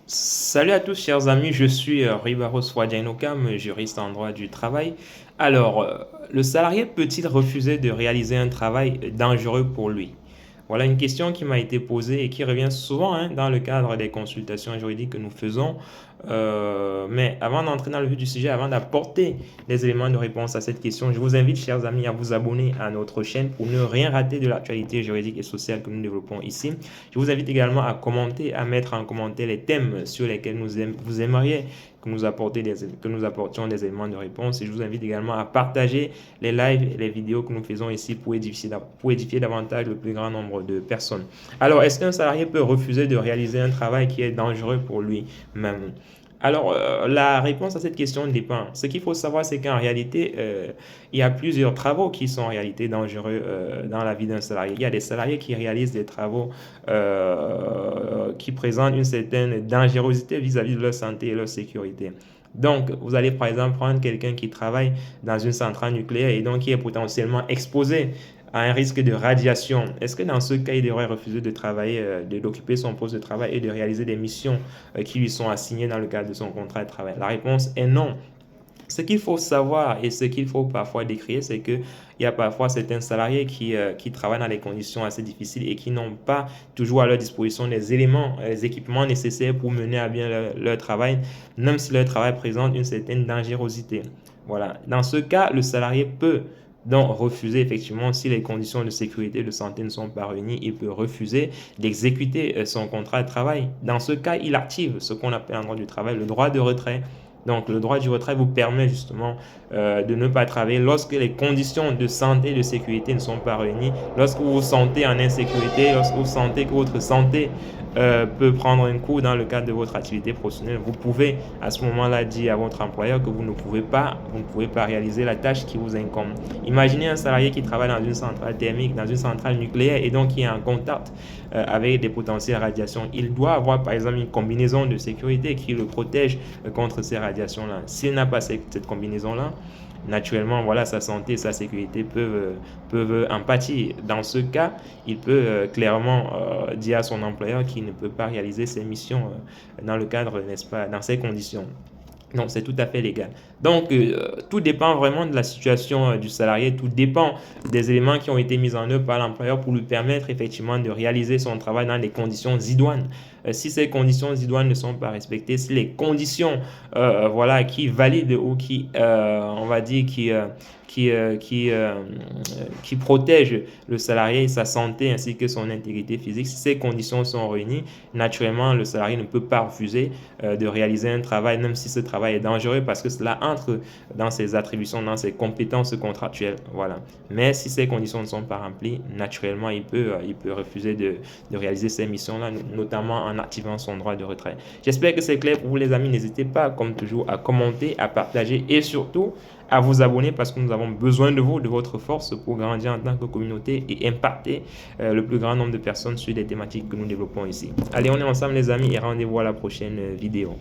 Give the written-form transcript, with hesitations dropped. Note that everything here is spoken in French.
Salut à tous chers amis, je suis Ribaros Wadjanokam, juriste en droit du travail. Alors, le salarié peut-il refuser de réaliser un travail dangereux pour lui? Voilà une question qui m'a été posée et qui revient souvent dans le cadre des consultations juridiques que nous faisons. Mais avant d'entrer dans le vif du sujet, avant d'apporter des éléments de réponse à cette question, je vous invite, chers amis, à vous abonner à notre chaîne pour ne rien rater de l'actualité juridique et sociale que nous développons ici. Je vous invite également à commenter, à mettre en commentaire les thèmes sur lesquels vous aimeriez que nous apportions des éléments de réponse. Et je vous invite également à partager les lives et les vidéos que nous faisons ici pour édifier davantage le plus grand nombre de personnes. Alors, est-ce qu'un salarié peut refuser de réaliser un travail qui est dangereux pour lui-même? Alors, la réponse à cette question dépend. Ce qu'il faut savoir, c'est qu'en réalité, il y a plusieurs travaux qui sont en réalité dangereux dans la vie d'un salarié. Il y a des salariés qui réalisent des travaux qui présentent une certaine dangerosité vis-à-vis de leur santé et leur sécurité. Donc, vous allez par exemple prendre quelqu'un qui travaille dans une centrale nucléaire et donc qui est potentiellement exposé à un risque de radiation. Est-ce que dans ce cas, il devrait refuser de travailler, d'occuper son poste de travail et de réaliser des missions qui lui sont assignées dans le cadre de son contrat de travail? La réponse est non. Ce qu'il faut savoir et ce qu'il faut parfois décrire, c'est qu'il y a parfois certains salariés qui travaillent dans des conditions assez difficiles et qui n'ont pas toujours à leur disposition les éléments, les équipements nécessaires pour mener à bien leur travail, même si leur travail présente une certaine dangerosité. Voilà. Dans ce cas, le salarié peut donc refuser effectivement si les conditions de sécurité et de santé ne sont pas réunies, il peut refuser d'exécuter son contrat de travail. Dans ce cas, il active ce qu'on appelle en droit du travail le droit de retrait. Donc, le droit du retrait vous permet justement de ne pas travailler lorsque les conditions de santé et de sécurité ne sont pas réunies, lorsque vous vous sentez en insécurité, lorsque vous sentez que votre santé peut prendre un coup dans le cadre de votre activité professionnelle. Vous pouvez à ce moment-là dire à votre employeur que vous ne pouvez pas réaliser la tâche qui vous incombe. Imaginez un salarié qui travaille dans une centrale thermique, dans une centrale nucléaire et donc qui est en contact avec des potentielles radiations. Il doit avoir par exemple une combinaison de sécurité qui le protège contre ces radiations-là. S'il n'a pas cette combinaison-là, naturellement, voilà, sa santé et sa sécurité peuvent en pâtir. Dans ce cas, il peut clairement dire à son employeur qu'il ne peut pas réaliser ses missions dans le cadre, n'est-ce pas, dans ces conditions. Donc, c'est tout à fait légal. Donc, tout dépend vraiment de la situation du salarié, tout dépend des éléments qui ont été mis en œuvre par l'employeur pour lui permettre effectivement de réaliser son travail dans des conditions idoines. Si ces conditions idoines ne sont pas respectées, si les conditions voilà, qui valident ou qui, on va dire, qui, euh, qui, euh, qui protègent le salarié et sa santé ainsi que son intégrité physique, si ces conditions sont réunies, naturellement, le salarié ne peut pas refuser de réaliser un travail, même si ce travail est dangereux, parce que cela entre dans ses attributions, dans ses compétences contractuelles. Voilà. Mais si ces conditions ne sont pas remplies, naturellement, il peut refuser de réaliser ces missions-là, notamment en activant son droit de retrait. J'espère que c'est clair pour vous, les amis. N'hésitez pas, comme toujours, à commenter, à partager et surtout à vous abonner parce que nous avons besoin de vous, de votre force pour grandir en tant que communauté et impacter le plus grand nombre de personnes sur les thématiques que nous développons ici. Allez, on est ensemble les amis et rendez-vous à la prochaine vidéo.